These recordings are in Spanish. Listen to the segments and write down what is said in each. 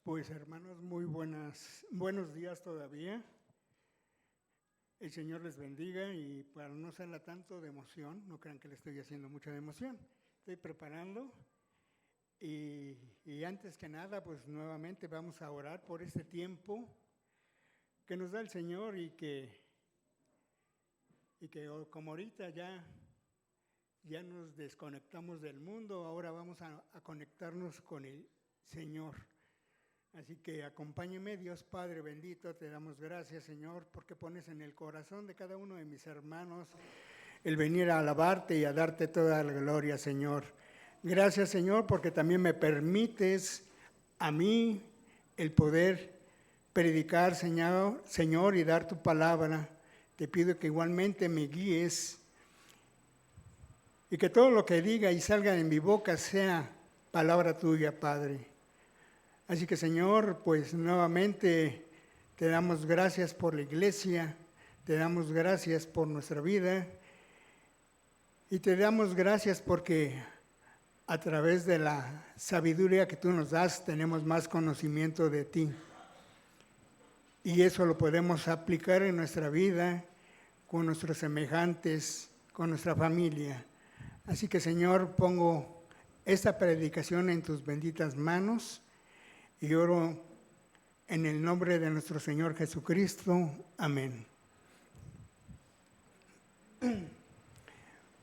Pues hermanos, muy buenos días todavía. El Señor les bendiga y para no hacerla tanto de emoción, no crean que le estoy haciendo mucha de emoción. Estoy preparando y antes que nada, pues nuevamente vamos a orar por este tiempo que nos da el Señor y que como ahorita ya nos desconectamos del mundo, ahora vamos a conectarnos con el Señor. Así que acompáñeme, Dios Padre bendito, te damos gracias, Señor, porque pones en el corazón de cada uno de mis hermanos el venir a alabarte y a darte toda la gloria, Señor. Gracias, Señor, porque también me permites a mí el poder predicar, Señor, y dar tu palabra. Te pido que igualmente me guíes y que todo lo que diga y salga de mi boca sea palabra tuya, Padre. Así que, Señor, pues nuevamente te damos gracias por la iglesia, te damos gracias por nuestra vida y te damos gracias porque a través de la sabiduría que tú nos das tenemos más conocimiento de ti. Y eso lo podemos aplicar en nuestra vida, con nuestros semejantes, con nuestra familia. Así que, Señor, pongo esta predicación en tus benditas manos. Y oro en el nombre de nuestro Señor Jesucristo. Amén.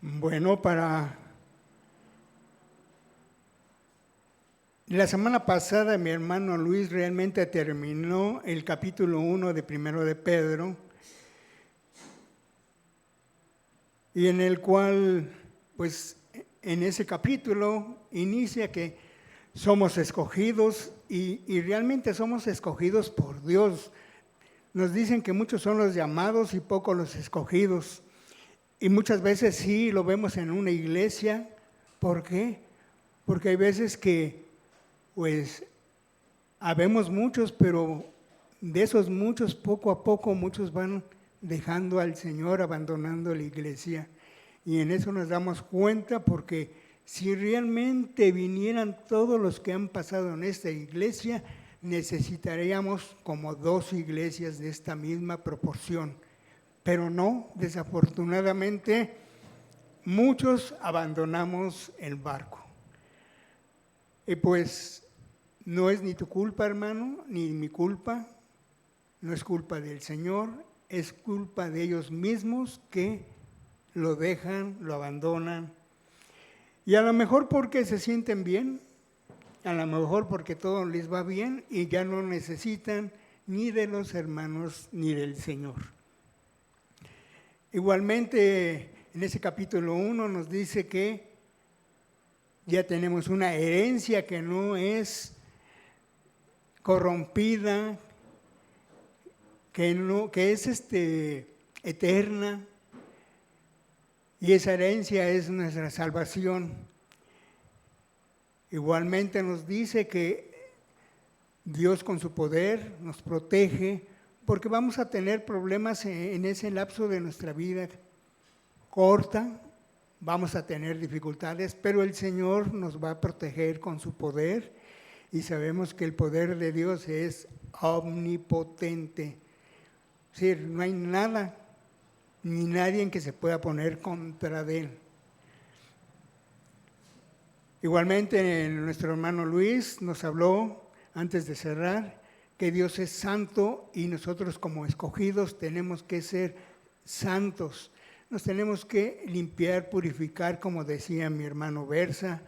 Bueno, para la semana pasada mi hermano Luis realmente terminó el capítulo 1 de Primero de Pedro, y en el cual, pues, en ese capítulo inicia que somos escogidos y realmente somos escogidos por Dios. Nos dicen que muchos son los llamados y pocos los escogidos. Y muchas veces sí lo vemos en una iglesia. ¿Por qué? Porque hay veces que, pues, habemos muchos, pero de esos muchos, poco a poco, muchos van dejando al Señor, abandonando la iglesia. Y en eso nos damos cuenta porque si realmente vinieran todos los que han pasado en esta iglesia, necesitaríamos como 2 iglesias de esta misma proporción. Pero no, desafortunadamente, muchos abandonamos el barco. Y pues no es ni tu culpa, hermano, ni mi culpa, no es culpa del Señor, es culpa de ellos mismos que lo dejan, lo abandonan. Y a lo mejor porque se sienten bien, a lo mejor porque todo les va bien y ya no necesitan ni de los hermanos ni del Señor. Igualmente, en ese capítulo 1 nos dice que ya tenemos una herencia que no es corrompida, que es eterna. Y esa herencia es nuestra salvación. Igualmente nos dice que Dios con su poder nos protege porque vamos a tener problemas en ese lapso de nuestra vida corta, vamos a tener dificultades, pero el Señor nos va a proteger con su poder y sabemos que el poder de Dios es omnipotente. Es decir, no hay nada ni nadie en que se pueda poner contra de él. Igualmente, nuestro hermano Luis nos habló, antes de cerrar, que Dios es santo y nosotros como escogidos tenemos que ser santos. Nos tenemos que limpiar, purificar, como decía mi hermano Versa,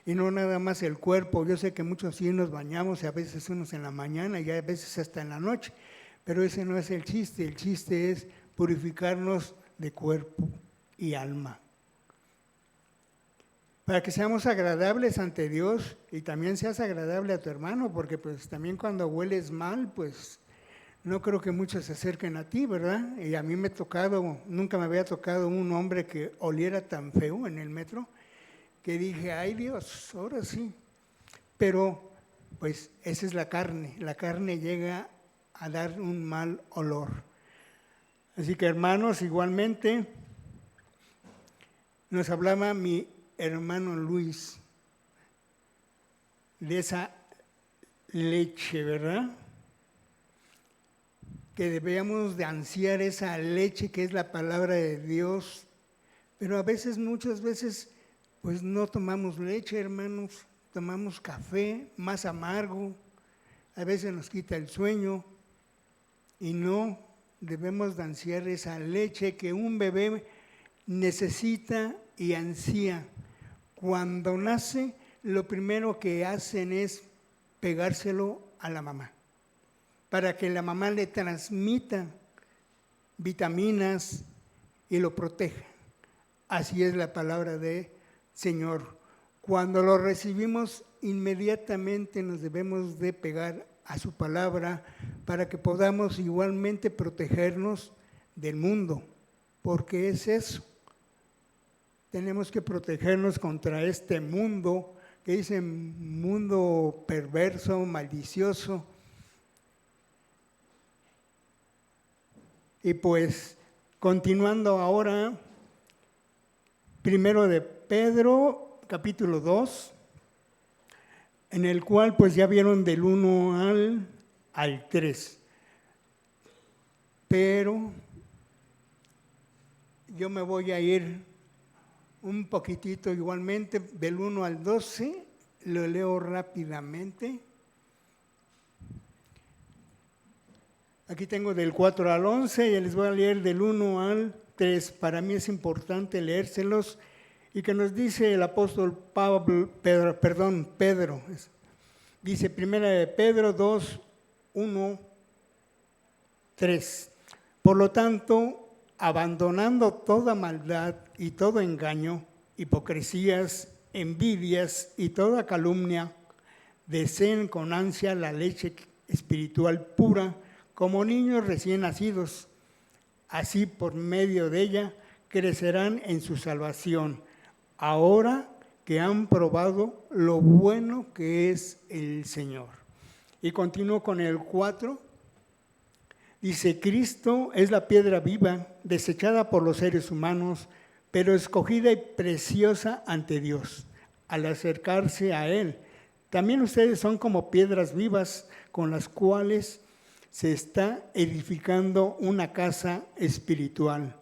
y no nada más el cuerpo. Yo sé que muchos sí nos bañamos, y a veces unos en la mañana y a veces hasta en la noche, pero ese no es el chiste es purificarnos de cuerpo y alma. Para que seamos agradables ante Dios y también seas agradable a tu hermano, porque pues también cuando hueles mal, pues no creo que muchos se acerquen a ti, ¿verdad? Y a mí nunca me había tocado un hombre que oliera tan feo en el metro, que dije, ay Dios, ahora sí. Pero pues esa es la carne llega a dar un mal olor. Así que hermanos, igualmente nos hablaba mi hermano Luis de esa leche, ¿verdad? Que debemos de ansiar esa leche que es la palabra de Dios, pero a veces, muchas veces, pues no tomamos leche, hermanos, tomamos café más amargo, a veces nos quita el sueño y no debemos de ansiar esa leche que un bebé necesita y ansía. Cuando nace, lo primero que hacen es pegárselo a la mamá, para que la mamá le transmita vitaminas y lo proteja. Así es la palabra del Señor. Cuando lo recibimos, inmediatamente nos debemos de pegar a su palabra para que podamos igualmente protegernos del mundo, porque es eso. Tenemos que protegernos contra este mundo, que dice mundo perverso, malicioso. Y pues, continuando ahora, primero de Pedro, capítulo 2, en el cual pues ya vieron del 1 al 3. Pero yo me voy a ir un poquitito igualmente, del 1 al 12, lo leo rápidamente. Aquí tengo del 4 al 11 y les voy a leer del 1 al 3. Para mí es importante leérselos. Y que nos dice el apóstol Pedro. Dice primera de Pedro 2, 1, 3. Por lo tanto, abandonando toda maldad y todo engaño, hipocresías, envidias y toda calumnia, deseen con ansia la leche espiritual pura, como niños recién nacidos. Así, por medio de ella, crecerán en su salvación, ahora que han probado lo bueno que es el Señor. Y continúo con el 4. Dice, Cristo es la piedra viva, desechada por los seres humanos, pero escogida y preciosa ante Dios. Al acercarse a Él, también ustedes son como piedras vivas con las cuales se está edificando una casa espiritual.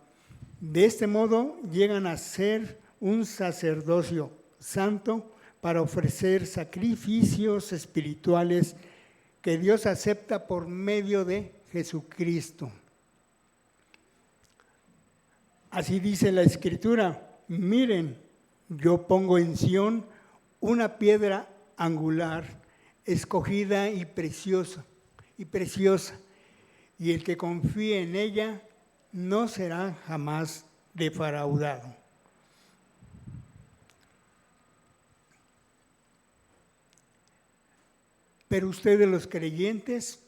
De este modo llegan a ser un sacerdocio santo para ofrecer sacrificios espirituales que Dios acepta por medio de Jesucristo. Así dice la Escritura, miren, yo pongo en Sión una piedra angular, escogida y preciosa, y el que confíe en ella no será jamás defraudado. Pero ustedes los creyentes,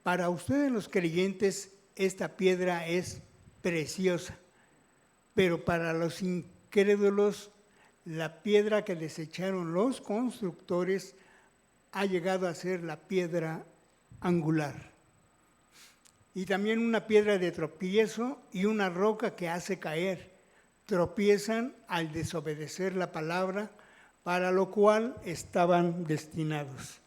para ustedes los creyentes, esta piedra es preciosa. Pero para los incrédulos, la piedra que desecharon los constructores ha llegado a ser la piedra angular. Y también una piedra de tropiezo y una roca que hace caer. Tropiezan al desobedecer la palabra, para lo cual estaban destinados.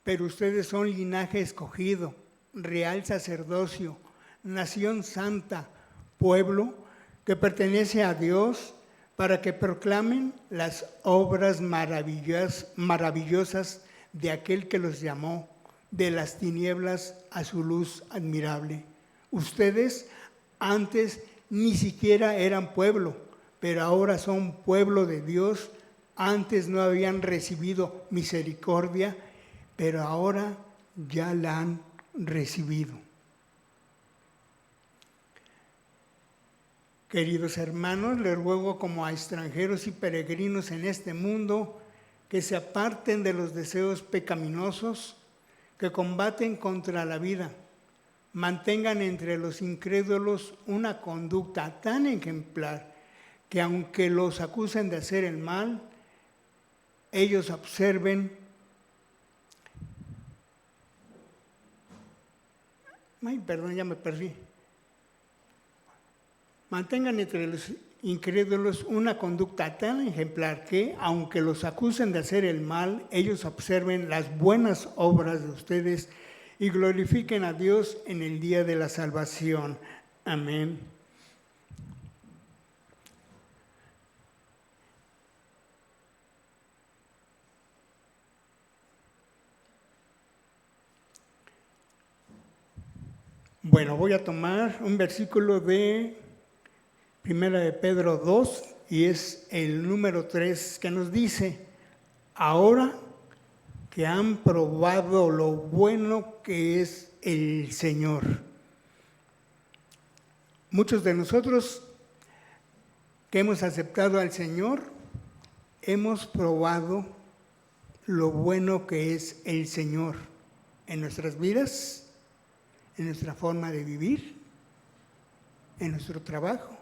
Pero ustedes son linaje escogido, real sacerdocio, nación santa, pueblo que pertenece a Dios, para que proclamen las obras maravillosas de aquel que los llamó de las tinieblas a su luz admirable. Ustedes antes ni siquiera eran pueblo, pero ahora son pueblo de Dios. Antes no habían recibido misericordia, pero ahora ya la han recibido. Queridos hermanos, les ruego como a extranjeros y peregrinos en este mundo que se aparten de los deseos pecaminosos que combaten contra la vida. Mantengan entre los incrédulos una conducta tan ejemplar que aunque los acusen de hacer el mal, ellos observen Mantengan entre los incrédulos una conducta tan ejemplar que, aunque los acusen de hacer el mal, ellos observen las buenas obras de ustedes y glorifiquen a Dios en el día de la salvación. Amén. Bueno, voy a tomar un versículo de Primera de Pedro 2 y es el número 3 que nos dice: ahora que han probado lo bueno que es el Señor. Muchos de nosotros que hemos aceptado al Señor, hemos probado lo bueno que es el Señor en nuestras vidas, en nuestra forma de vivir, en nuestro trabajo,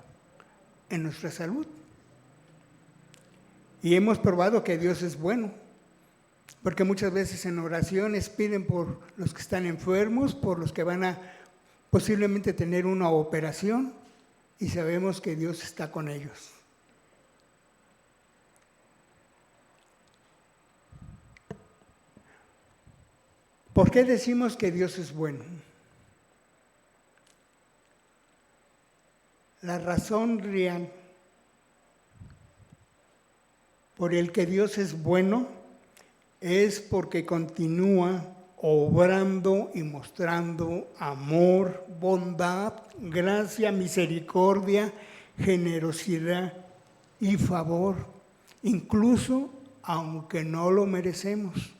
en nuestra salud. Y hemos probado que Dios es bueno, porque muchas veces en oraciones piden por los que están enfermos, por los que van a posiblemente tener una operación, y sabemos que Dios está con ellos. ¿Por qué decimos que Dios es bueno? La razón real por el que Dios es bueno es porque continúa obrando y mostrando amor, bondad, gracia, misericordia, generosidad y favor, incluso aunque no lo merecemos.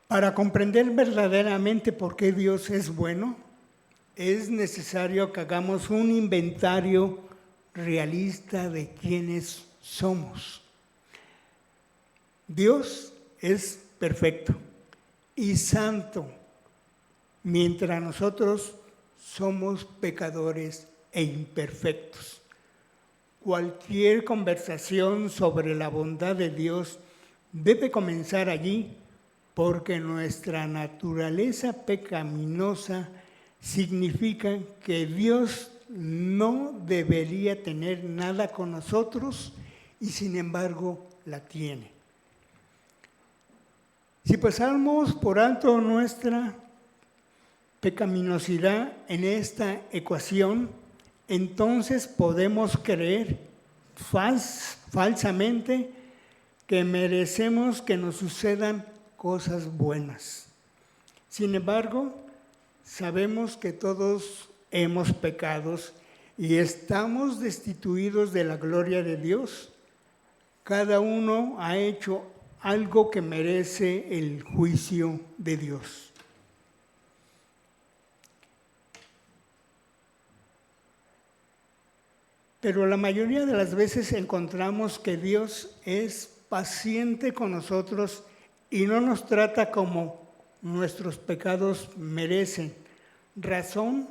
Para comprender verdaderamente por qué Dios es bueno, es necesario que hagamos un inventario realista de quiénes somos. Dios es perfecto y santo, mientras nosotros somos pecadores e imperfectos. Cualquier conversación sobre la bondad de Dios debe comenzar allí, porque nuestra naturaleza pecaminosa significa que Dios no debería tener nada con nosotros y sin embargo la tiene. Si pasamos por alto nuestra pecaminosidad en esta ecuación, entonces podemos creer falsamente que merecemos que nos sucedan cosas buenas. Sin embargo, sabemos que todos hemos pecado y estamos destituidos de la gloria de Dios. Cada uno ha hecho algo que merece el juicio de Dios. Pero la mayoría de las veces encontramos que Dios es paciente con nosotros y no nos trata como nuestros pecados merecen, razón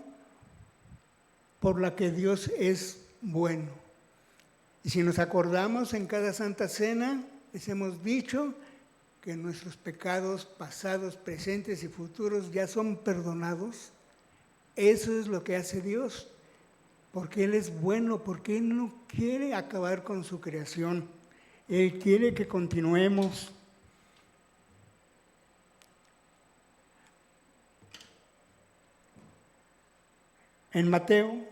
por la que Dios es bueno. Y si nos acordamos en cada Santa Cena, les hemos dicho que nuestros pecados pasados, presentes y futuros ya son perdonados. Eso es lo que hace Dios, porque Él es bueno, porque Él no quiere acabar con su creación. Él quiere que continuemos. En Mateo,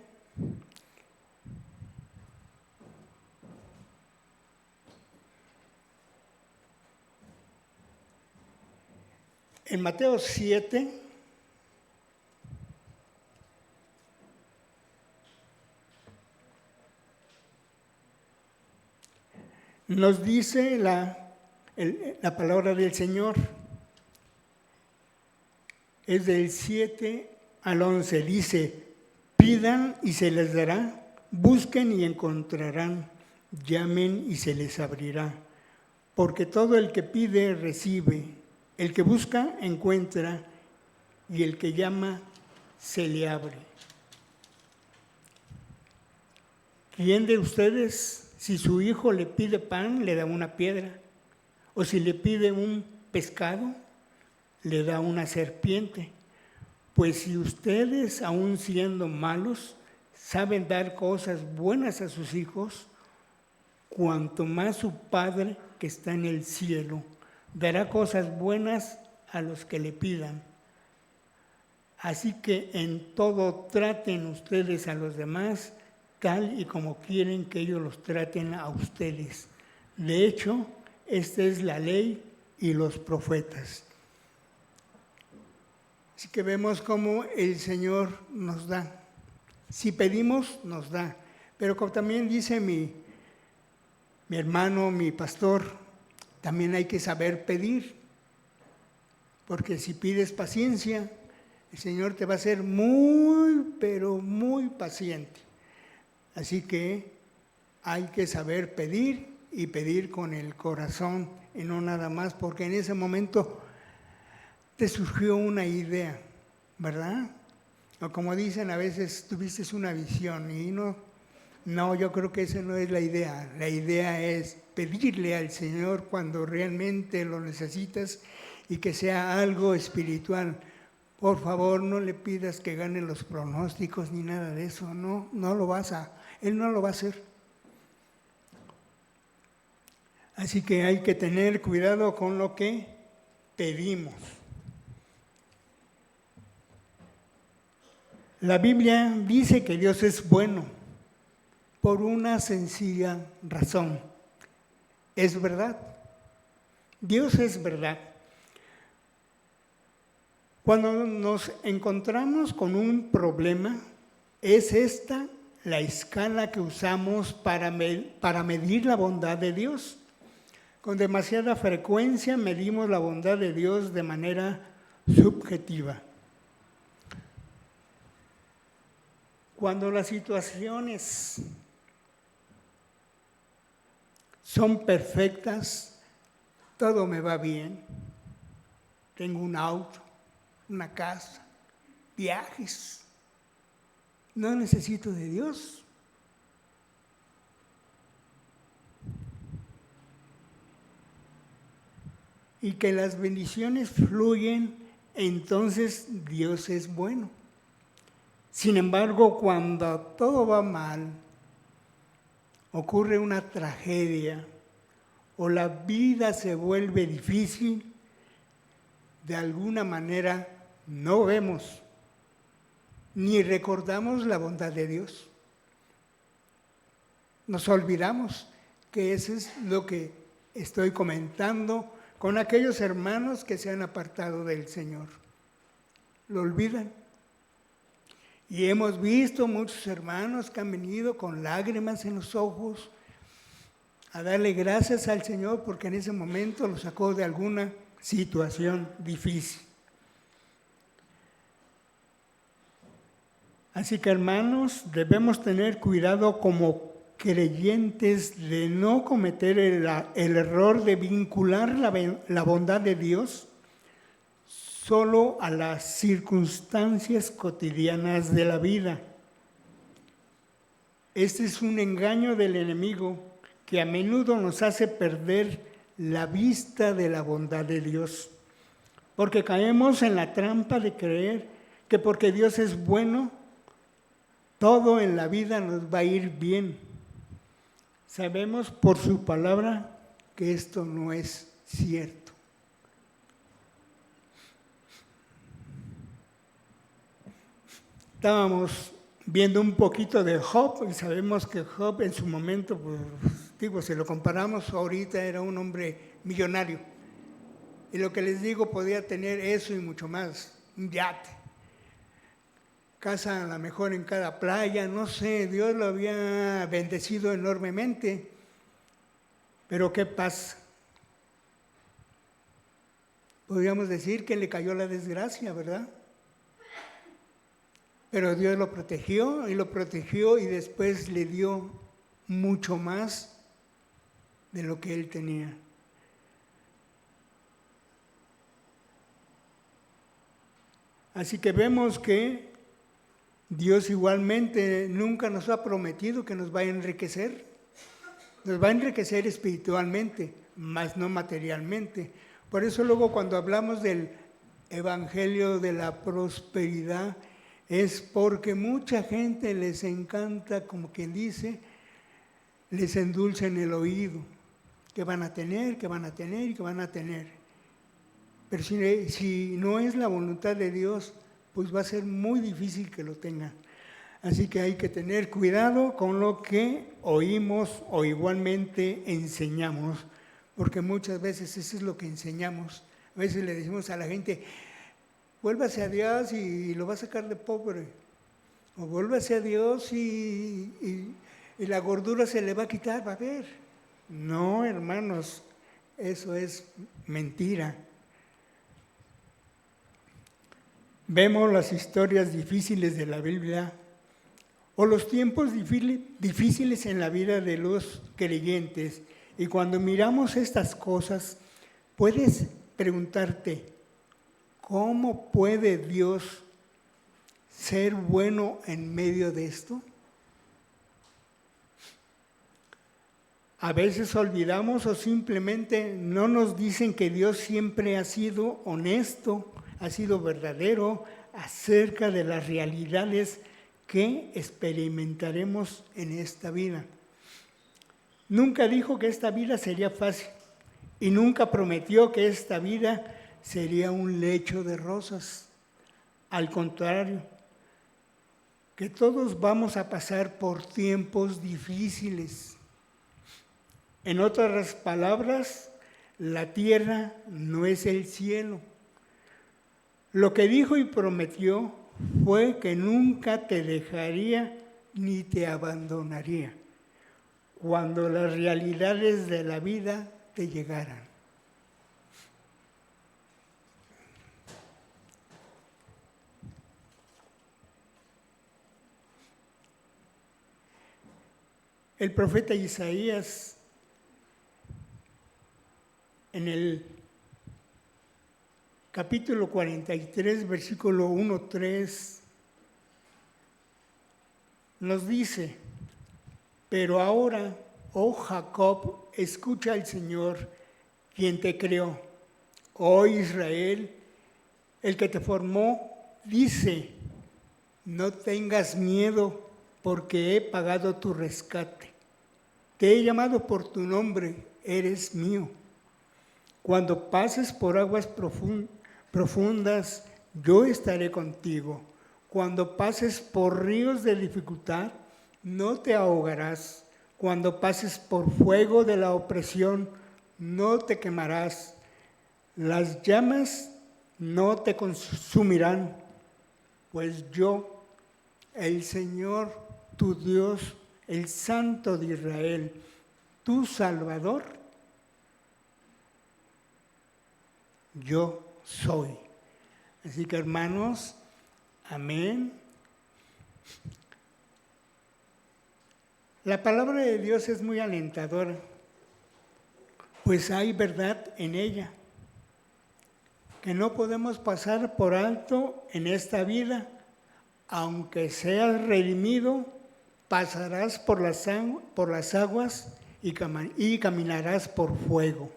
en Mateo 7, nos dice la palabra del Señor, es del 7 al 11, dice: pidan y se les dará, busquen y encontrarán, llamen y se les abrirá. Porque todo el que pide recibe, el que busca encuentra, y el que llama se le abre. ¿Quién de ustedes, si su hijo le pide pan, le da una piedra? ¿O si le pide un pescado, le da una serpiente? Pues si ustedes, aun siendo malos, saben dar cosas buenas a sus hijos, cuanto más su Padre que está en el cielo dará cosas buenas a los que le pidan. Así que en todo traten ustedes a los demás tal y como quieren que ellos los traten a ustedes. De hecho, esta es la ley y los profetas. Así que vemos cómo el Señor nos da. Si pedimos, nos da. Pero como también dice mi hermano, mi pastor, también hay que saber pedir. Porque si pides paciencia, el Señor te va a ser muy, pero muy paciente. Así que hay que saber pedir y pedir con el corazón y no nada más, porque en ese momento te surgió una idea, ¿verdad? O como dicen a veces, tuviste una visión y no, yo creo que esa no es la idea. La idea es pedirle al Señor cuando realmente lo necesitas y que sea algo espiritual. Por favor, no le pidas que gane los pronósticos ni nada de eso, Él no lo va a hacer. Así que hay que tener cuidado con lo que pedimos. La Biblia dice que Dios es bueno por una sencilla razón. Es verdad. Dios es verdad. Cuando nos encontramos con un problema, es esta la escala que usamos para medir la bondad de Dios. Con demasiada frecuencia medimos la bondad de Dios de manera subjetiva. Cuando las situaciones son perfectas, todo me va bien. Tengo un auto, una casa, viajes. No necesito de Dios. Y que las bendiciones fluyen, entonces Dios es bueno. Sin embargo, cuando todo va mal, ocurre una tragedia o la vida se vuelve difícil, de alguna manera no vemos ni recordamos la bondad de Dios. Nos olvidamos que eso es lo que estoy comentando con aquellos hermanos que se han apartado del Señor. Lo olvidan. Y hemos visto muchos hermanos que han venido con lágrimas en los ojos a darle gracias al Señor porque en ese momento lo sacó de alguna situación difícil. Así que, hermanos, debemos tener cuidado como creyentes de no cometer el error de vincular la bondad de Dios solo a las circunstancias cotidianas de la vida. Este es un engaño del enemigo que a menudo nos hace perder la vista de la bondad de Dios, porque caemos en la trampa de creer que porque Dios es bueno, todo en la vida nos va a ir bien. Sabemos por su palabra que esto no es cierto. Estábamos viendo un poquito de Job y sabemos que Job en su momento, si lo comparamos ahorita, era un hombre millonario. Y lo que les digo, podía tener eso y mucho más, un yate, casa a lo mejor en cada playa, no sé, Dios lo había bendecido enormemente. Pero ¿qué pasa? Podríamos decir que le cayó la desgracia, ¿verdad? Pero Dios lo protegió y después le dio mucho más de lo que él tenía. Así que vemos que Dios igualmente nunca nos ha prometido que nos va a enriquecer. Nos va a enriquecer espiritualmente, mas no materialmente. Por eso luego cuando hablamos del evangelio de la prosperidad es porque mucha gente les encanta, como quien dice, les endulcen el oído, que van a tener, que van a tener y que van a tener. Pero si no es la voluntad de Dios, pues va a ser muy difícil que lo tengan. Así que hay que tener cuidado con lo que oímos o igualmente enseñamos, porque muchas veces eso es lo que enseñamos. A veces le decimos a la gente, vuélvase a Dios y lo va a sacar de pobre. O vuélvase a Dios y la gordura se le va a quitar, va a ver. No, hermanos, eso es mentira. Vemos las historias difíciles de la Biblia o los tiempos difíciles en la vida de los creyentes. Y cuando miramos estas cosas, puedes preguntarte, ¿cómo puede Dios ser bueno en medio de esto? A veces olvidamos o simplemente no nos dicen que Dios siempre ha sido honesto, ha sido verdadero acerca de las realidades que experimentaremos en esta vida. Nunca dijo que esta vida sería fácil y nunca prometió que esta vida sería un lecho de rosas. Al contrario, que todos vamos a pasar por tiempos difíciles. En otras palabras, la tierra no es el cielo. Lo que dijo y prometió fue que nunca te dejaría ni te abandonaría cuando las realidades de la vida te llegaran. El profeta Isaías, en el capítulo 43, versículo 1-3, nos dice, pero ahora, oh Jacob, escucha al Señor, quien te creó. Oh Israel, el que te formó, dice, no tengas miedo, porque he pagado tu rescate. Te he llamado por tu nombre, eres mío. Cuando pases por aguas profundas, yo estaré contigo. Cuando pases por ríos de dificultad, no te ahogarás. Cuando pases por fuego de la opresión, no te quemarás. Las llamas no te consumirán, pues yo, el Señor, tu Dios, el Santo de Israel, tu Salvador, yo soy. Así que hermanos, amén. La palabra de Dios es muy alentadora, pues hay verdad en ella, que no podemos pasar por alto en esta vida. Aunque seas redimido, pasarás por las aguas y caminarás por fuego.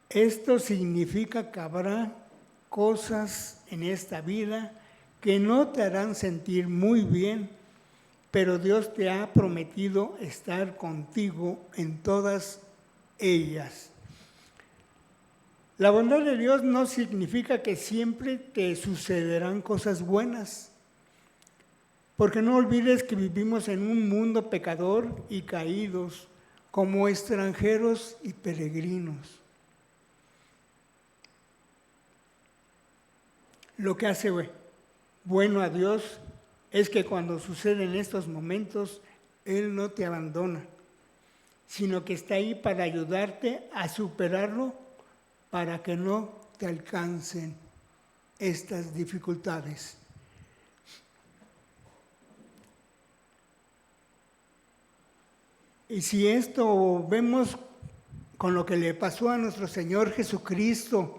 Esto significa que habrá cosas en esta vida que no te harán sentir muy bien, pero Dios te ha prometido estar contigo en todas ellas. La bondad de Dios no significa que siempre te sucederán cosas buenas, porque no olvides que vivimos en un mundo pecador y caídos, como extranjeros y peregrinos. Lo que hace bueno a Dios es que cuando suceden estos momentos, Él no te abandona, sino que está ahí para ayudarte a superarlo, para que no te alcancen estas dificultades. Y si esto vemos con lo que le pasó a nuestro Señor Jesucristo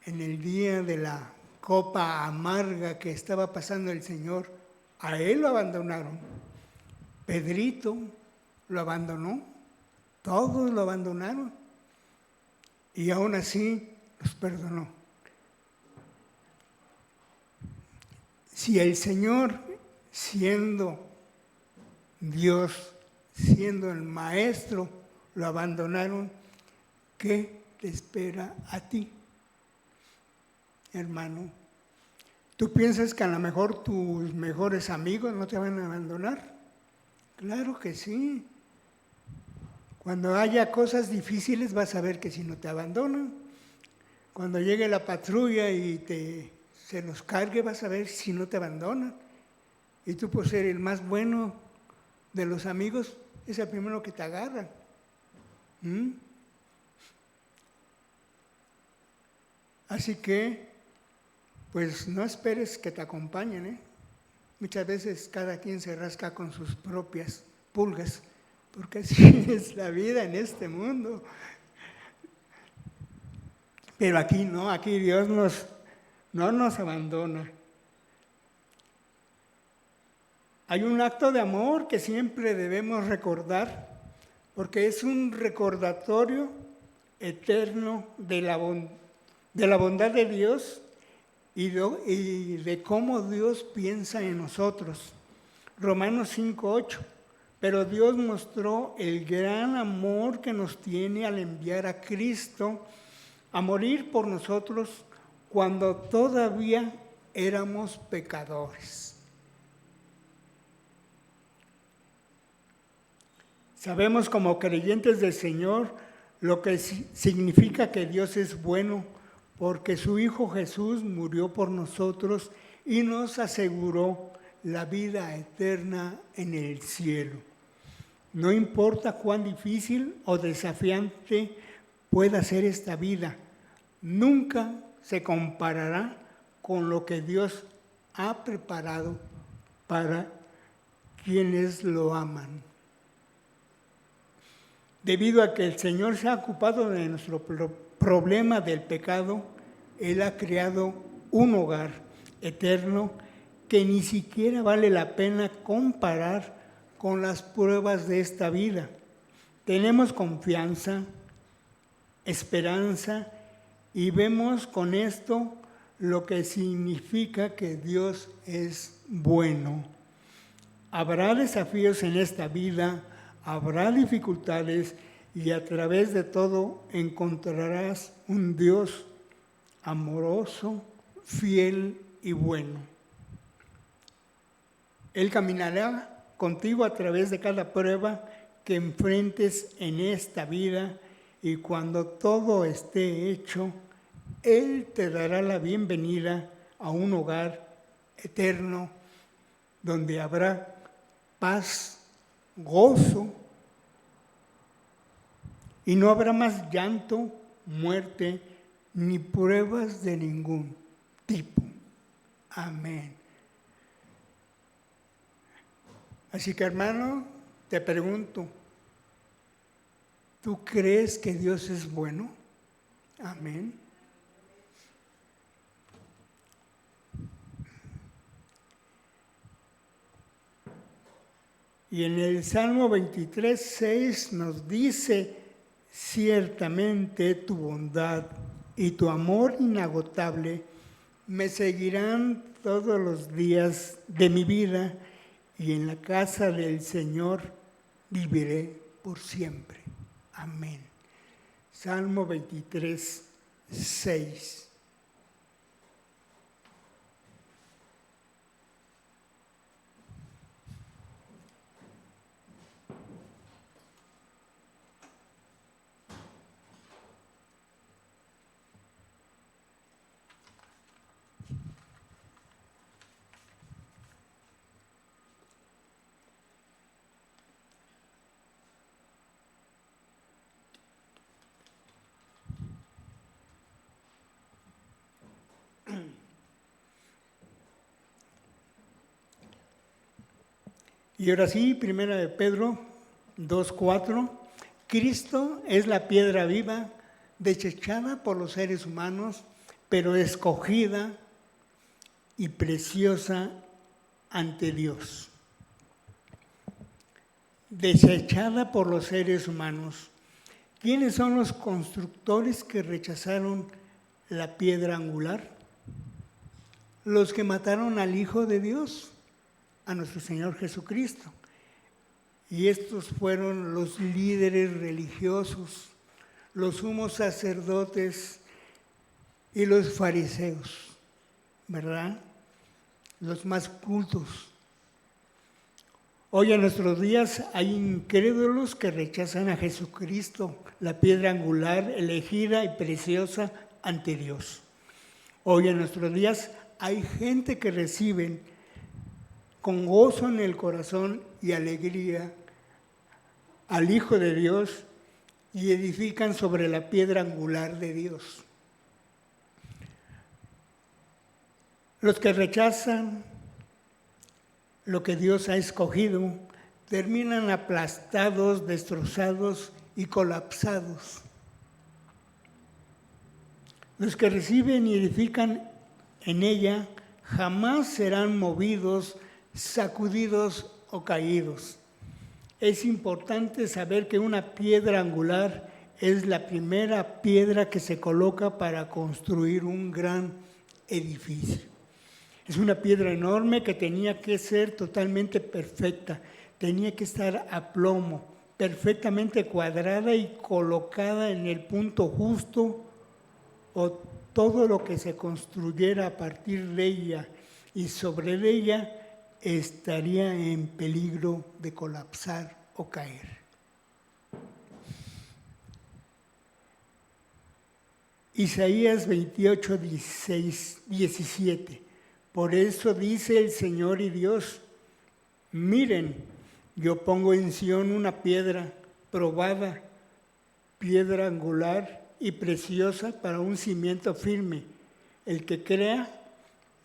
en el día de la copa amarga que estaba pasando el Señor, a Él lo abandonaron. Pedrito lo abandonó. Todos lo abandonaron y aún así los perdonó. Si el Señor, siendo Dios, siendo el Maestro, lo abandonaron, ¿qué te espera a ti, hermano? ¿Tú piensas que a lo mejor tus mejores amigos no te van a abandonar? Claro que sí. Cuando haya cosas difíciles vas a ver que si no te abandonan. Cuando llegue la patrulla y se los cargue vas a ver si no te abandonan. Y tú por ser el más bueno de los amigos es el primero que te agarran. Así que, pues no esperes que te acompañen, Muchas veces cada quien se rasca con sus propias pulgas, porque así es la vida en este mundo. Pero aquí no, aquí Dios no nos abandona. Hay un acto de amor que siempre debemos recordar, porque es un recordatorio eterno de la bondad de Dios y de cómo Dios piensa en nosotros. Romanos 5:8. Pero Dios mostró el gran amor que nos tiene al enviar a Cristo a morir por nosotros cuando todavía éramos pecadores. Sabemos como creyentes del Señor lo que significa que Dios es bueno, porque su Hijo Jesús murió por nosotros y nos aseguró la vida eterna en el cielo. No importa cuán difícil o desafiante pueda ser esta vida, nunca se comparará con lo que Dios ha preparado para quienes lo aman. Debido a que el Señor se ha ocupado de nuestro problema del pecado, Él ha creado un hogar eterno que ni siquiera vale la pena comparar con las pruebas de esta vida. Tenemos confianza, esperanza y vemos con esto lo que significa que Dios es bueno. Habrá desafíos en esta vida, habrá dificultades y a través de todo encontrarás un Dios amoroso, fiel y bueno. Él caminará contigo a través de cada prueba que enfrentes en esta vida y cuando todo esté hecho, Él te dará la bienvenida a un hogar eterno donde habrá paz, gozo y no habrá más llanto, muerte ni pruebas de ningún tipo. Amén. Así que, hermano, te pregunto, ¿tú crees que Dios es bueno? Amén. Y en el Salmo 23:6 nos dice, ciertamente tu bondad y tu amor inagotable me seguirán todos los días de mi vida y en la casa del Señor viviré por siempre. Amén. Salmo 23:6. Y ahora sí, primera de Pedro 2:4, Cristo es la piedra viva, desechada por los seres humanos, pero escogida y preciosa ante Dios. Desechada por los seres humanos. ¿Quiénes son los constructores que rechazaron la piedra angular? Los que mataron al Hijo de Dios, a nuestro Señor Jesucristo. Y estos fueron los líderes religiosos, los sumos sacerdotes y los fariseos, ¿verdad? Los más cultos. Hoy en nuestros días hay incrédulos que rechazan a Jesucristo, la piedra angular, elegida y preciosa ante Dios. Hoy en nuestros días hay gente que reciben con gozo en el corazón y alegría al Hijo de Dios y edifican sobre la piedra angular de Dios. Los que rechazan lo que Dios ha escogido terminan aplastados, destrozados y colapsados. Los que reciben y edifican en ella jamás serán movidos, sacudidos o caídos. Es importante saber que una piedra angular es la primera piedra que se coloca para construir un gran edificio. Es una piedra enorme que tenía que ser totalmente perfecta, tenía que estar a plomo, perfectamente cuadrada y colocada en el punto justo, o todo lo que se construyera a partir de ella y sobre ella estaría en peligro de colapsar o caer. Isaías 28, 16, 17. Por eso dice el Señor y Dios: miren, yo pongo en Sión una piedra probada, piedra angular y preciosa para un cimiento firme. El que crea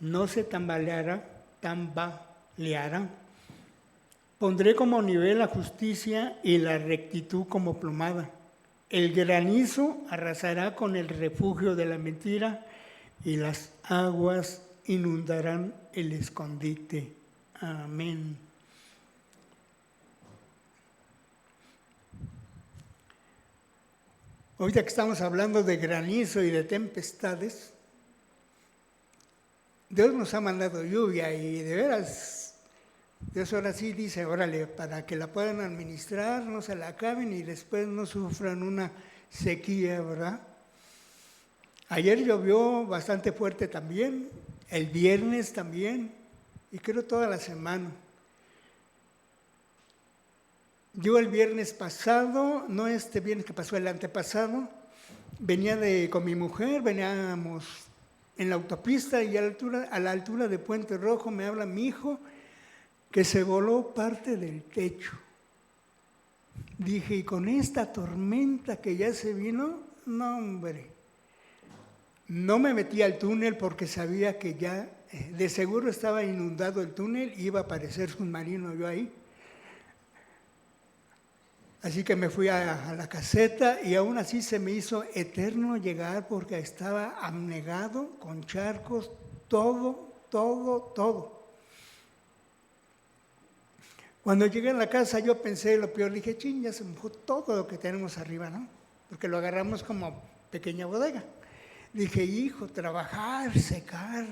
no se tambaleará. Pondré como nivel la justicia y la rectitud como plomada. El granizo arrasará con el refugio de la mentira y las aguas inundarán el escondite. Amén. Ahorita que estamos hablando de granizo y de tempestades, Dios nos ha mandado lluvia y de veras, Dios ahora sí dice, órale, para que la puedan administrar, no se la acaben y después no sufran una sequía, ¿verdad? Ayer llovió bastante fuerte también, el viernes también, y creo toda la semana. Yo el viernes pasado, no este viernes que pasó, el antepasado, venía con mi mujer, veníamos en la autopista y a la altura de Puente Rojo me habla mi hijo que se voló parte del techo. Dije, y con esta tormenta que ya se vino, no hombre. No me metí al túnel porque sabía que ya de seguro estaba inundado el túnel y iba a aparecer submarino yo ahí. Así que me fui a la caseta y aún así se me hizo eterno llegar porque estaba anegado con charcos, todo. Cuando llegué a la casa yo pensé lo peor, dije, ching, ya se mojó todo lo que tenemos arriba, ¿no? Porque lo agarramos como pequeña bodega. Dije, hijo, trabajar, secar.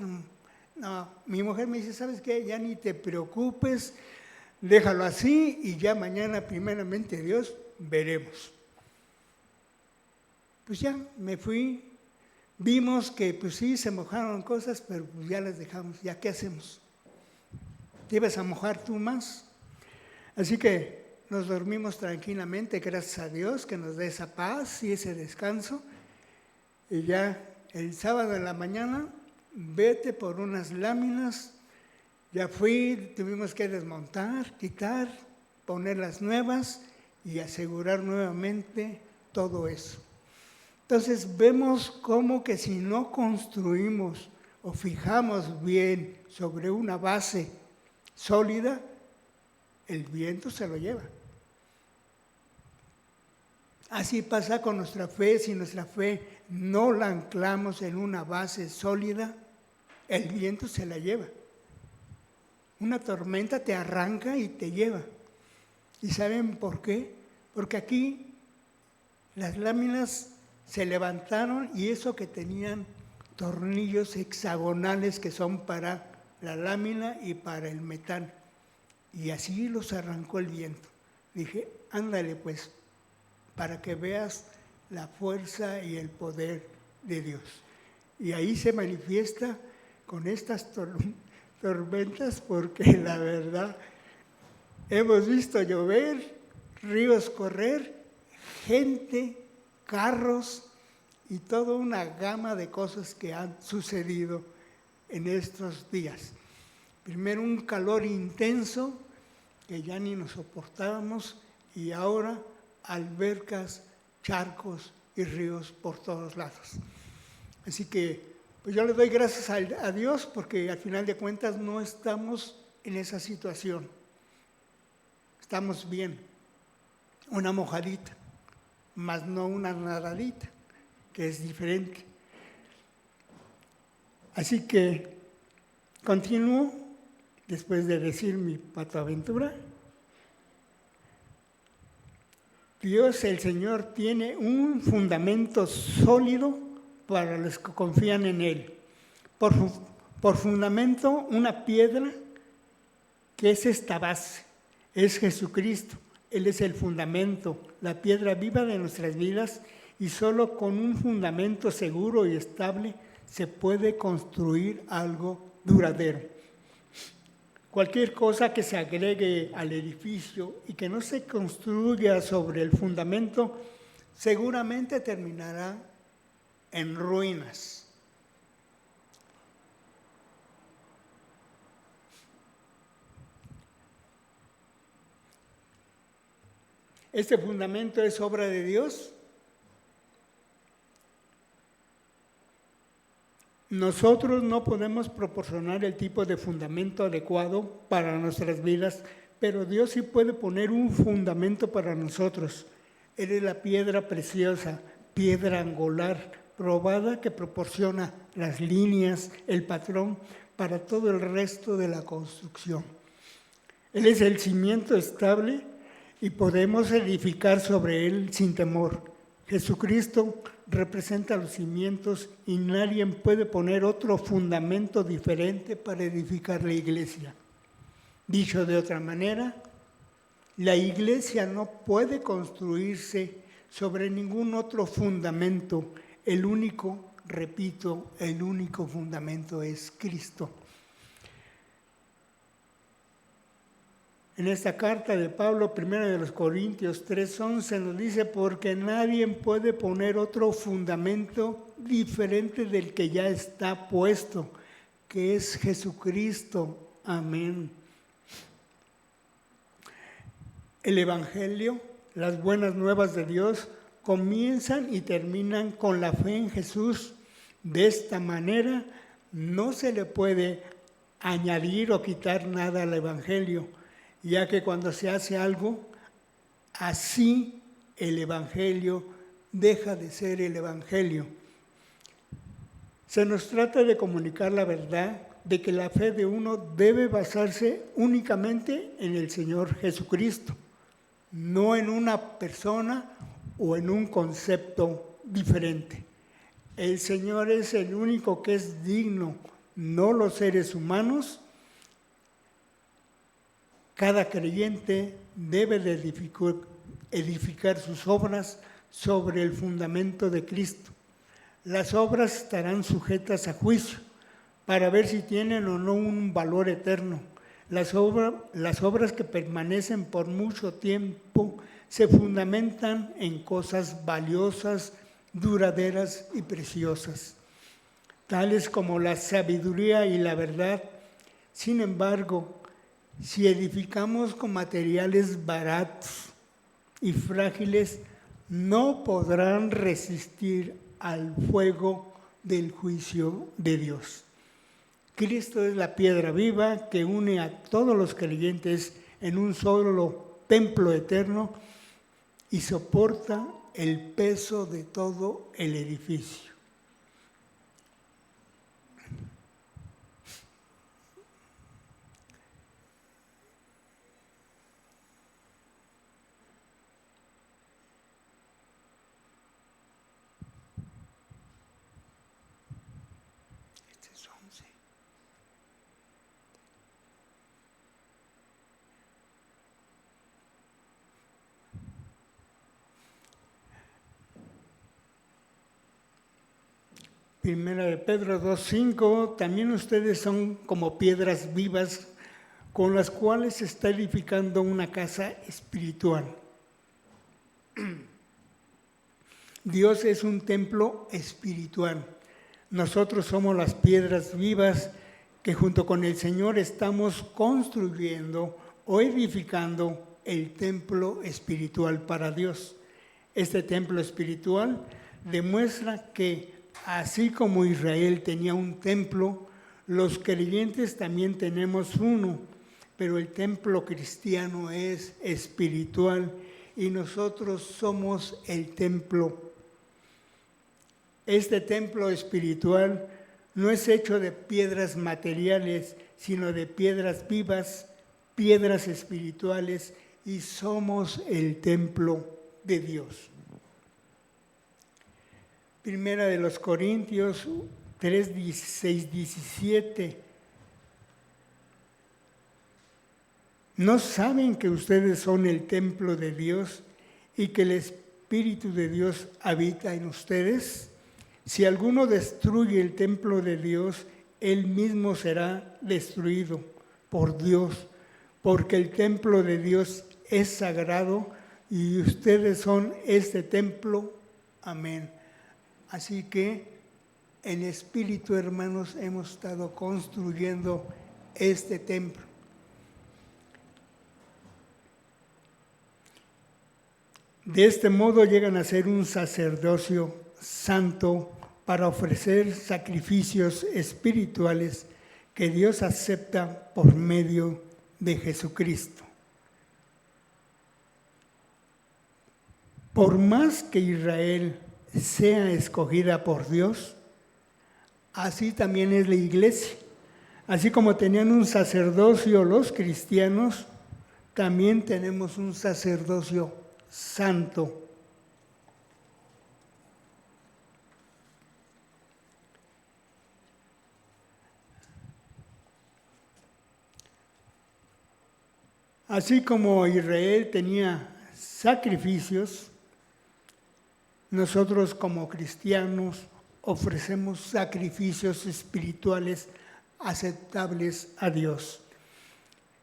No, mi mujer me dice, ¿sabes qué? Ya ni te preocupes, déjalo así y ya mañana, primeramente Dios, veremos. Pues ya me fui, vimos que pues sí, se mojaron cosas, pero pues ya las dejamos, ¿ya qué hacemos? ¿Te ibas a mojar tú más? Así que nos dormimos tranquilamente, gracias a Dios que nos dé esa paz y ese descanso. Y ya el sábado en la mañana, vete por unas láminas. Ya fui, tuvimos que desmontar, quitar, poner las nuevas y asegurar nuevamente todo eso. Entonces vemos cómo que si no construimos o fijamos bien sobre una base sólida, el viento se lo lleva. Así pasa con nuestra fe. Si nuestra fe no la anclamos en una base sólida, el viento se la lleva. Una tormenta te arranca y te lleva. ¿Y saben por qué? Porque aquí, Las láminas se levantaron y eso que tenían tornillos hexagonales que son para la lámina y para el metal. Y así los arrancó el viento. Dije, ándale pues, para que veas la fuerza y el poder de Dios. Y ahí se manifiesta con estas tormentas, porque la verdad, hemos visto llover, ríos correr, gente, carros y toda una gama de cosas que han sucedido en estos días. Primero un calor intenso que ya ni nos soportábamos y ahora albercas, charcos y ríos por todos lados. Así que pues yo le doy gracias a Dios porque al final de cuentas no estamos en esa situación. Estamos bien, una mojadita, más no una nadadita, que es diferente. Así que continúo después de decir mi patoaventura. Dios, el Señor, tiene un fundamento sólido para los que confían en Él. Por fundamento, una piedra que es esta base, es Jesucristo. Él es el fundamento, la piedra viva de nuestras vidas, y solo con un fundamento seguro y estable se puede construir algo duradero. Cualquier cosa que se agregue al edificio y que no se construya sobre el fundamento, seguramente terminará en ruinas. Este fundamento es obra de Dios. Nosotros no podemos proporcionar el tipo de fundamento adecuado para nuestras vidas, pero Dios sí puede poner un fundamento para nosotros. Él es la piedra preciosa, piedra angular, probada, que proporciona las líneas, el patrón para todo el resto de la construcción. Él es el cimiento estable y podemos edificar sobre él sin temor. Jesucristo representa los cimientos y nadie puede poner otro fundamento diferente para edificar la iglesia. Dicho de otra manera, la iglesia no puede construirse sobre ningún otro fundamento. El único, repito, el único fundamento es Cristo. En esta carta de Pablo, 1 de los Corintios 3:11, nos dice, porque nadie puede poner otro fundamento diferente del que ya está puesto, que es Jesucristo. Amén. El Evangelio, las buenas nuevas de Dios, comienzan y terminan con la fe en Jesús. De esta manera, no se le puede añadir o quitar nada al Evangelio, ya que cuando se hace algo, así el Evangelio deja de ser el Evangelio. Se nos trata de comunicar la verdad de que la fe de uno debe basarse únicamente en el Señor Jesucristo, no en una persona o en un concepto diferente. El Señor es el único que es digno, no los seres humanos. Cada creyente debe de edificar sus obras sobre el fundamento de Cristo. Las obras estarán sujetas a juicio para ver si tienen o no un valor eterno. Las obras que permanecen por mucho tiempo se fundamentan en cosas valiosas, duraderas y preciosas, tales como la sabiduría y la verdad. Sin embargo, si edificamos con materiales baratos y frágiles, no podrán resistir al fuego del juicio de Dios. Cristo es la piedra viva que une a todos los creyentes en un solo templo eterno y soporta el peso de todo el edificio. Primera de Pedro 2:5, también ustedes son como piedras vivas con las cuales se está edificando una casa espiritual. Dios es un templo espiritual. Nosotros somos las piedras vivas que junto con el Señor estamos construyendo o edificando el templo espiritual para Dios. Este templo espiritual demuestra que así como Israel tenía un templo, los creyentes también tenemos uno, pero el templo cristiano es espiritual y nosotros somos el templo. Este templo espiritual no es hecho de piedras materiales, sino de piedras vivas, piedras espirituales, y somos el templo de Dios. Primera de los Corintios 3, 16, 17. ¿No saben que ustedes son el templo de Dios y que el Espíritu de Dios habita en ustedes? Si alguno destruye el templo de Dios, él mismo será destruido por Dios, porque el templo de Dios es sagrado y ustedes son este templo. Amén. Así que en espíritu, hermanos, hemos estado construyendo este templo. De este modo llegan a ser un sacerdocio santo para ofrecer sacrificios espirituales que Dios acepta por medio de Jesucristo. Por más que Israel sea escogida por Dios, así también es la iglesia. Así como tenían un sacerdocio los cristianos, también tenemos un sacerdocio santo. Así como Israel tenía sacrificios, nosotros como cristianos ofrecemos sacrificios espirituales aceptables a Dios.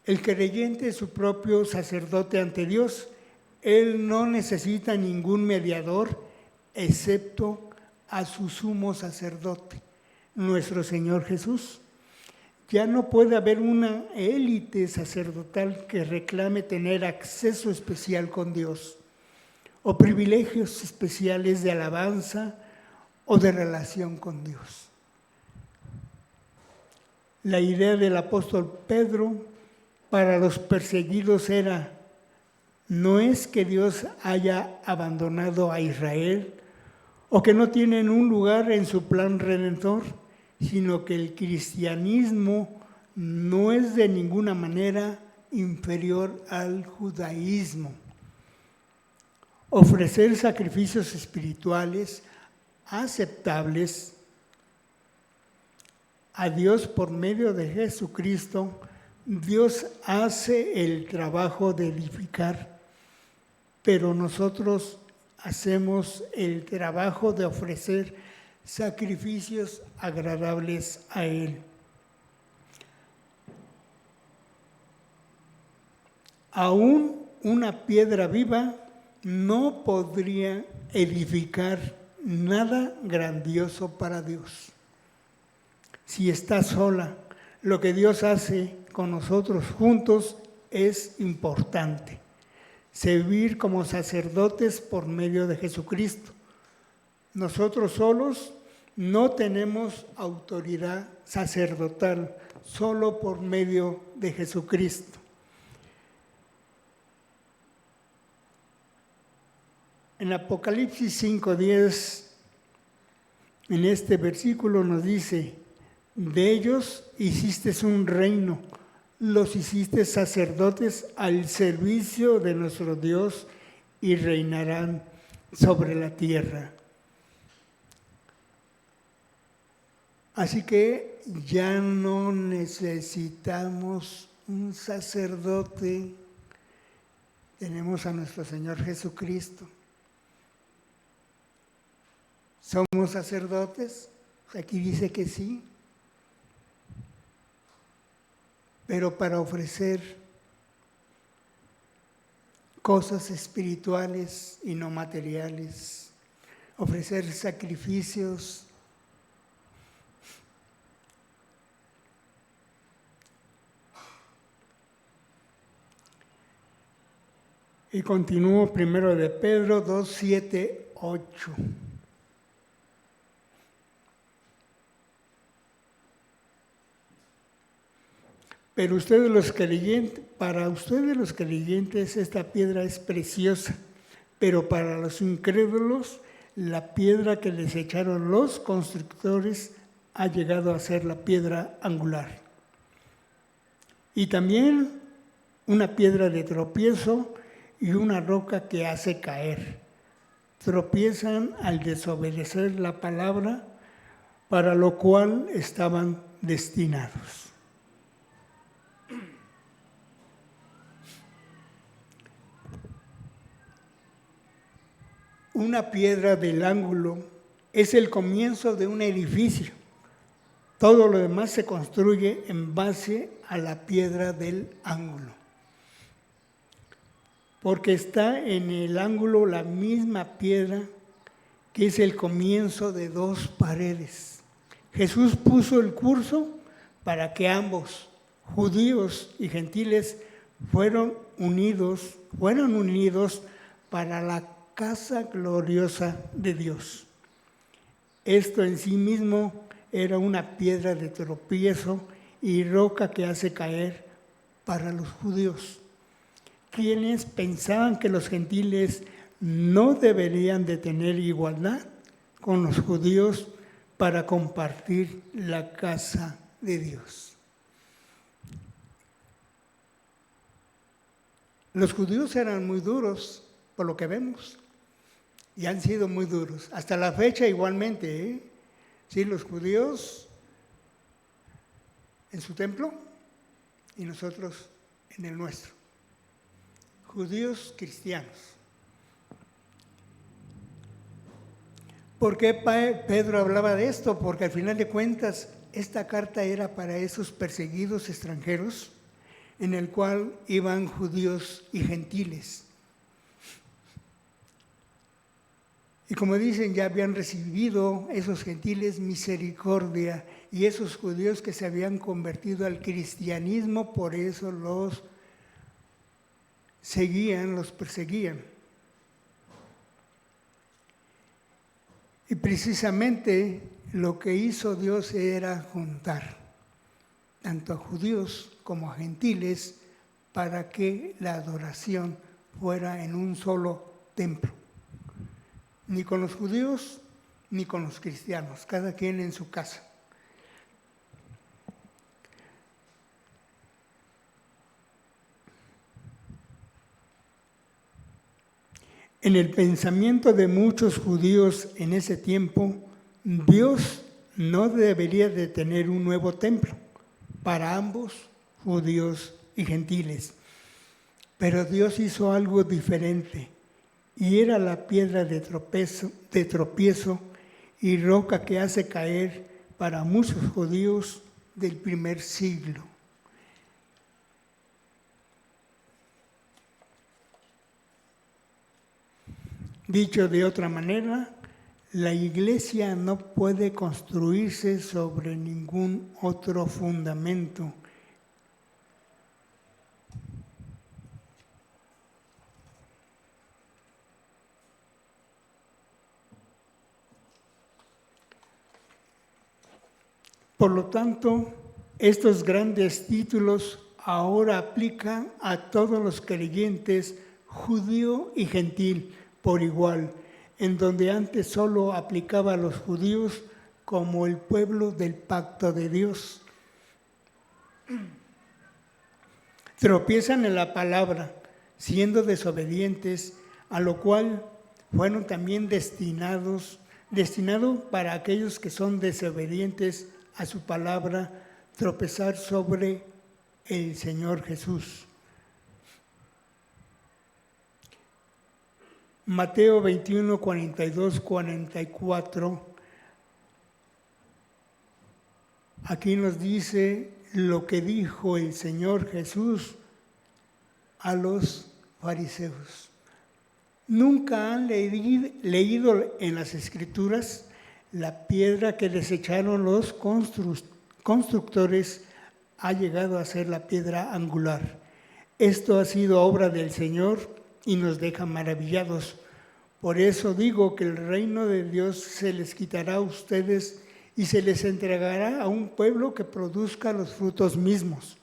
El creyente es su propio sacerdote ante Dios. Él no necesita ningún mediador excepto a su sumo sacerdote, nuestro Señor Jesús. Ya no puede haber una élite sacerdotal que reclame tener acceso especial con Dios o privilegios especiales de alabanza o de relación con Dios. La idea del apóstol Pedro para los perseguidos era: no es que Dios haya abandonado a Israel o que no tienen un lugar en su plan redentor, sino que el cristianismo no es de ninguna manera inferior al judaísmo. Ofrecer sacrificios espirituales aceptables a Dios por medio de Jesucristo, Dios hace el trabajo de edificar, pero nosotros hacemos el trabajo de ofrecer sacrificios agradables a Él. Aún una piedra viva no podría edificar nada grandioso para Dios. Si está sola, lo que Dios hace con nosotros juntos es importante. Servir como sacerdotes por medio de Jesucristo. Nosotros solos no tenemos autoridad sacerdotal, solo por medio de Jesucristo. En Apocalipsis 5:10, en este versículo nos dice: de ellos hiciste un reino, los hiciste sacerdotes al servicio de nuestro Dios y reinarán sobre la tierra. Así que ya no necesitamos un sacerdote, tenemos a nuestro Señor Jesucristo. ¿Somos sacerdotes? Aquí dice que sí, pero para ofrecer cosas espirituales y no materiales, ofrecer sacrificios. Y continúo primero de Pedro 2, 7, 8. Pero para ustedes los creyentes esta piedra es preciosa, pero para los incrédulos la piedra que desecharon los constructores ha llegado a ser la piedra angular. Y también una piedra de tropiezo y una roca que hace caer. Tropiezan al desobedecer la palabra, para lo cual estaban destinados. Una piedra del ángulo es el comienzo de un edificio. Todo lo demás se construye en base a la piedra del ángulo. Porque está en el ángulo la misma piedra que es el comienzo de dos paredes. Jesús puso el curso para que ambos, judíos y gentiles, fueron unidos para la casa gloriosa de Dios. Esto en sí mismo era una piedra de tropiezo y roca que hace caer para los judíos, quienes pensaban que los gentiles no deberían de tener igualdad con los judíos para compartir la casa de Dios. Los judíos eran muy duros, por lo que vemos, y han sido muy duros. Hasta la fecha igualmente, ¿eh? Sí, los judíos en su templo y nosotros en el nuestro. Judíos cristianos. ¿Por qué Pedro hablaba de esto? Porque al final de cuentas esta carta era para esos perseguidos extranjeros en el cual iban judíos y gentiles. Y como dicen, ya habían recibido esos gentiles misericordia y esos judíos que se habían convertido al cristianismo, por eso los seguían, los perseguían. Y precisamente lo que hizo Dios era juntar tanto a judíos como a gentiles para que la adoración fuera en un solo templo. Ni con los judíos ni con los cristianos, cada quien en su casa. En el pensamiento de muchos judíos en ese tiempo, Dios no debería de tener un nuevo templo para ambos, judíos y gentiles. Pero Dios hizo algo diferente y era la piedra de tropiezo y roca que hace caer para muchos judíos del primer siglo. Dicho de otra manera, la iglesia no puede construirse sobre ningún otro fundamento. Por lo tanto, estos grandes títulos ahora aplican a todos los creyentes, judío y gentil, por igual, en donde antes solo aplicaba a los judíos como el pueblo del pacto de Dios. Tropiezan en la palabra, siendo desobedientes, a lo cual fueron también destinado para aquellos que son desobedientes a su palabra, tropezar sobre el Señor Jesús. Mateo 21, 42, 44 Aquí nos dice lo que dijo el Señor Jesús a los fariseos. ¿Nunca han leído en las Escrituras la piedra que desecharon los constructores ha llegado a ser la piedra angular? Esto ha sido obra del Señor y nos deja maravillados. Por eso digo que el reino de Dios se les quitará a ustedes y se les entregará a un pueblo que produzca los frutos mismos,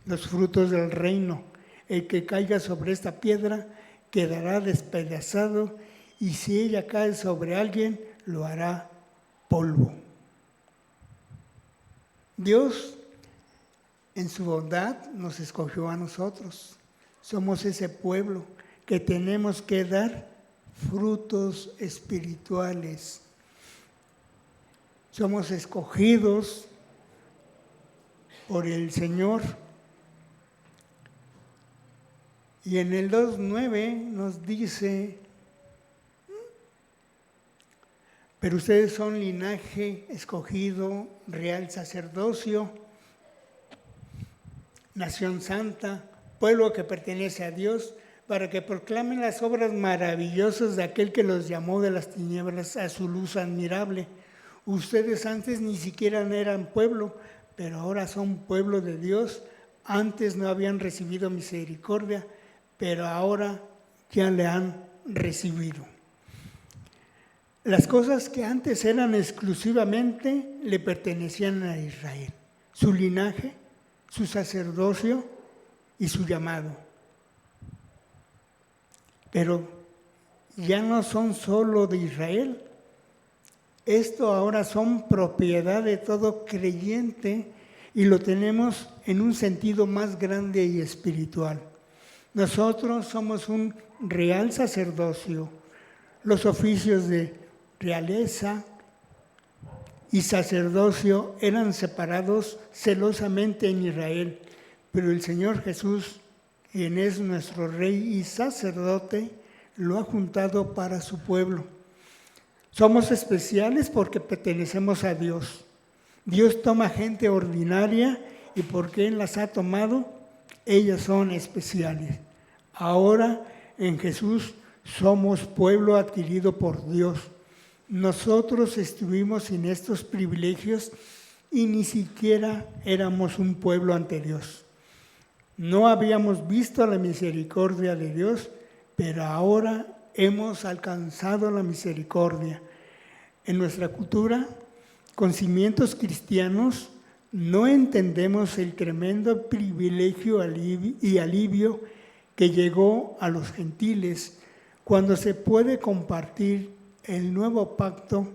los frutos del reino. El que caiga sobre esta piedra quedará despedazado, y si ella cae sobre alguien, lo hará polvo. Dios, en su bondad, nos escogió a nosotros. Somos ese pueblo que tenemos que dar frutos espirituales. Somos escogidos por el Señor. Y en el 2:9 nos dice: pero ustedes son linaje escogido, real sacerdocio, nación santa, pueblo que pertenece a Dios, para que proclamen las obras maravillosas de aquel que los llamó de las tinieblas a su luz admirable. Ustedes antes ni siquiera eran pueblo, pero ahora son pueblo de Dios. Antes no habían recibido misericordia, pero ahora ya le han recibido. Las cosas que antes eran exclusivamente le pertenecían a Israel, su linaje, su sacerdocio y su llamado. Pero ya no son solo de Israel. Esto ahora son propiedad de todo creyente y lo tenemos en un sentido más grande y espiritual. Nosotros somos un real sacerdocio. Los oficios de realeza y sacerdocio eran separados celosamente en Israel, pero el Señor Jesús, quien es nuestro Rey y sacerdote, lo ha juntado para su pueblo. Somos especiales porque pertenecemos a Dios. Dios toma gente ordinaria y porque Él las ha tomado, ellas son especiales. Ahora en Jesús somos pueblo adquirido por Dios. Nosotros estuvimos sin estos privilegios y ni siquiera éramos un pueblo ante Dios. No habíamos visto la misericordia de Dios, pero ahora hemos alcanzado la misericordia. En nuestra cultura, con cimientos cristianos, no entendemos el tremendo privilegio y alivio que llegó a los gentiles cuando se puede compartir el nuevo pacto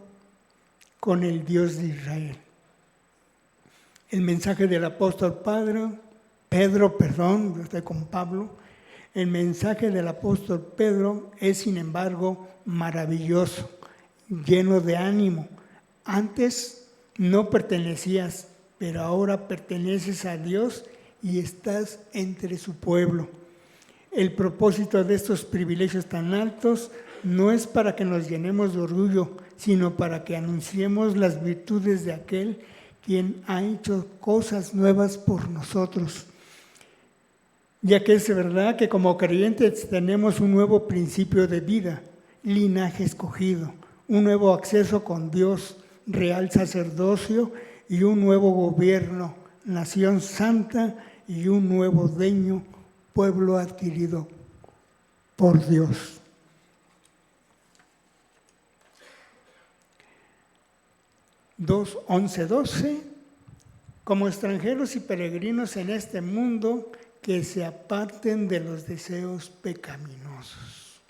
con el Dios de Israel. El mensaje del apóstol Pedro, estoy con Pablo. El mensaje del apóstol Pedro es, sin embargo, maravilloso, lleno de ánimo. Antes no pertenecías, pero ahora perteneces a Dios y estás entre su pueblo. El propósito de estos privilegios tan altos no es para que nos llenemos de orgullo, sino para que anunciemos las virtudes de aquel quien ha hecho cosas nuevas por nosotros. Ya que es verdad que como creyentes tenemos un nuevo principio de vida, linaje escogido, un nuevo acceso con Dios, real sacerdocio y un nuevo gobierno, nación santa y un nuevo dueño, pueblo adquirido por Dios. Dos 11:12, como extranjeros y peregrinos en este mundo, que se aparten de los deseos pecaminosos,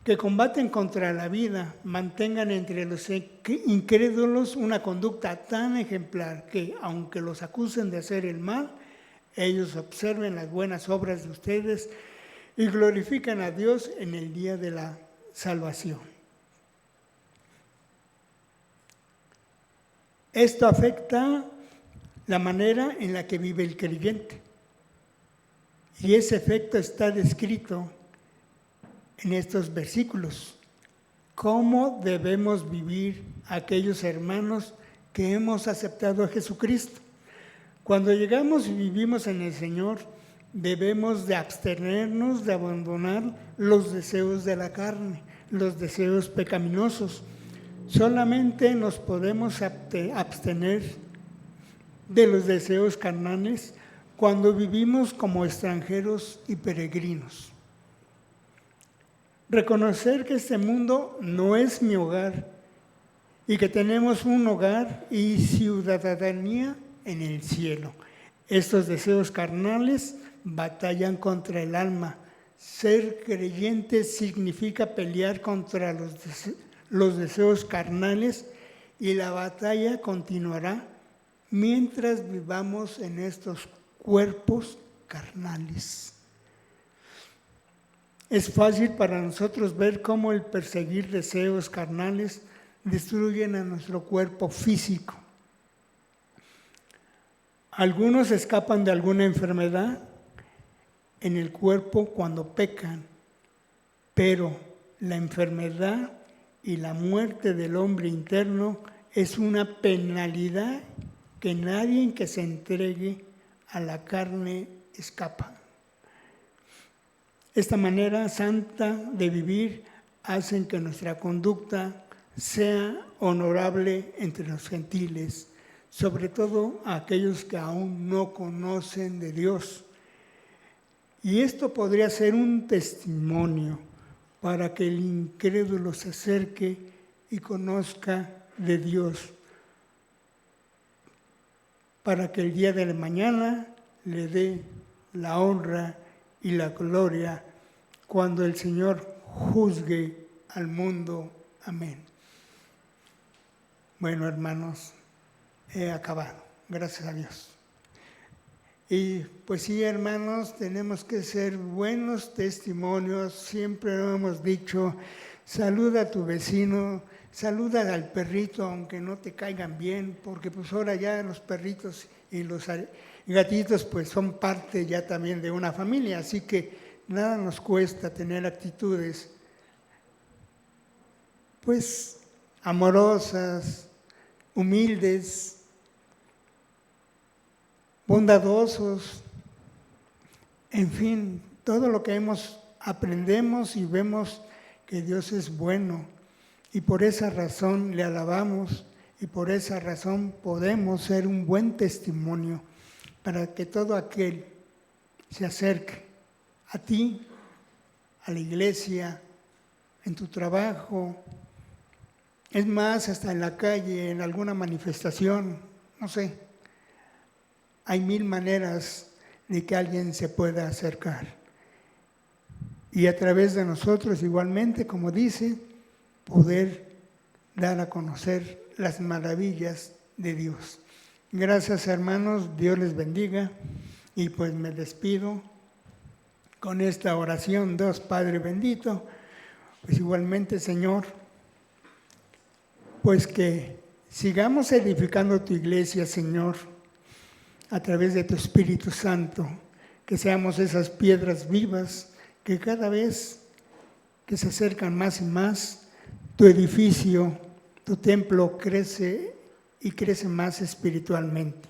que combaten contra la vida, mantengan entre los incrédulos una conducta tan ejemplar que, aunque los acusen de hacer el mal, ellos observen las buenas obras de ustedes y glorifican a Dios en el día de la salvación. Esto afecta la manera en la que vive el creyente. Y ese efecto está descrito en estos versículos. cómo debemos vivir aquellos hermanos que hemos aceptado a Jesucristo. Cuando llegamos y vivimos en el Señor, debemos de abstenernos de abandonar los deseos de la carne, los deseos pecaminosos. Solamente nos podemos abstener de los deseos carnales cuando vivimos como extranjeros y peregrinos. Reconocer que este mundo no es mi hogar y que tenemos un hogar y ciudadanía en el cielo. Estos deseos carnales batallan contra el alma. Ser creyente significa pelear contra los deseos carnales y la batalla continuará mientras vivamos en estos cuerpos carnales. Es fácil para nosotros ver cómo el perseguir deseos carnales destruyen a nuestro cuerpo físico. Algunos escapan de alguna enfermedad en el cuerpo cuando pecan, pero la enfermedad y la muerte del hombre interno es una penalidad que nadie que se entregue a la carne escapa. Esta manera santa de vivir hace que nuestra conducta sea honorable entre los gentiles, sobre todo a aquellos que aún no conocen de Dios. Y esto podría ser un testimonio para que el incrédulo se acerque y conozca de Dios, para que el día de la mañana le dé la honra y la gloria cuando el Señor juzgue al mundo. Amén. Bueno, hermanos, he acabado. Gracias a Dios. Y pues sí, hermanos, tenemos que ser buenos testimonios. Siempre lo hemos dicho, saluda a tu vecino, saluda al perrito aunque no te caigan bien, porque pues ahora ya los perritos y los gatitos pues son parte ya también de una familia, así que nada nos cuesta tener actitudes pues amorosas, humildes, bondadosos, en fin, todo lo que aprendemos y vemos que Dios es bueno y por esa razón le alabamos y por esa razón podemos ser un buen testimonio para que todo aquel se acerque a ti, a la iglesia, en tu trabajo, es más, hasta en la calle, en alguna manifestación, no sé. Hay 1000 maneras de que alguien se pueda acercar. Y a través de nosotros igualmente, como dice, poder dar a conocer las maravillas de Dios. Gracias, hermanos, Dios les bendiga. Y pues me despido con esta oración, Dios Padre bendito. Pues igualmente, Señor, pues que sigamos edificando tu iglesia, Señor, a través de tu Espíritu Santo, que seamos esas piedras vivas que cada vez que se acercan más y más, tu edificio, tu templo crece y crece más espiritualmente.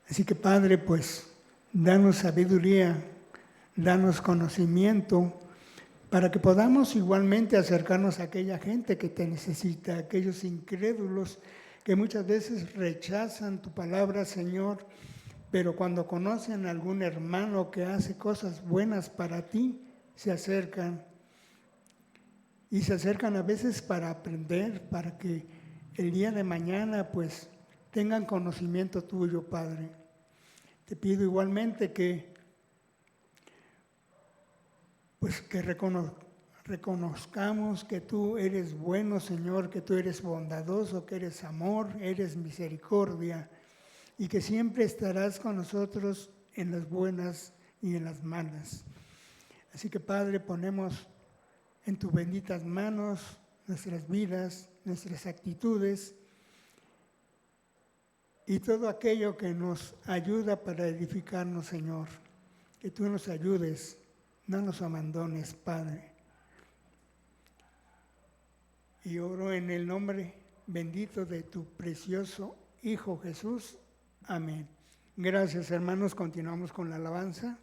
Así que, Padre, pues, danos sabiduría, danos conocimiento, para que podamos igualmente acercarnos a aquella gente que te necesita, aquellos incrédulos que muchas veces rechazan tu palabra, Señor, pero cuando conocen a algún hermano que hace cosas buenas para ti, se acercan. Y se acercan a veces para aprender, para que el día de mañana pues tengan conocimiento tuyo, Padre. Te pido igualmente que reconozcamos que tú eres bueno, Señor, que tú eres bondadoso, que eres amor, eres misericordia y que siempre estarás con nosotros en las buenas y en las malas. Así que, Padre, ponemos en tus benditas manos nuestras vidas, nuestras actitudes y todo aquello que nos ayuda para edificarnos, Señor. Que tú nos ayudes, no nos abandones, Padre. y oro en el nombre bendito de tu precioso Hijo Jesús. Amén. Gracias, hermanos. Continuamos con la alabanza.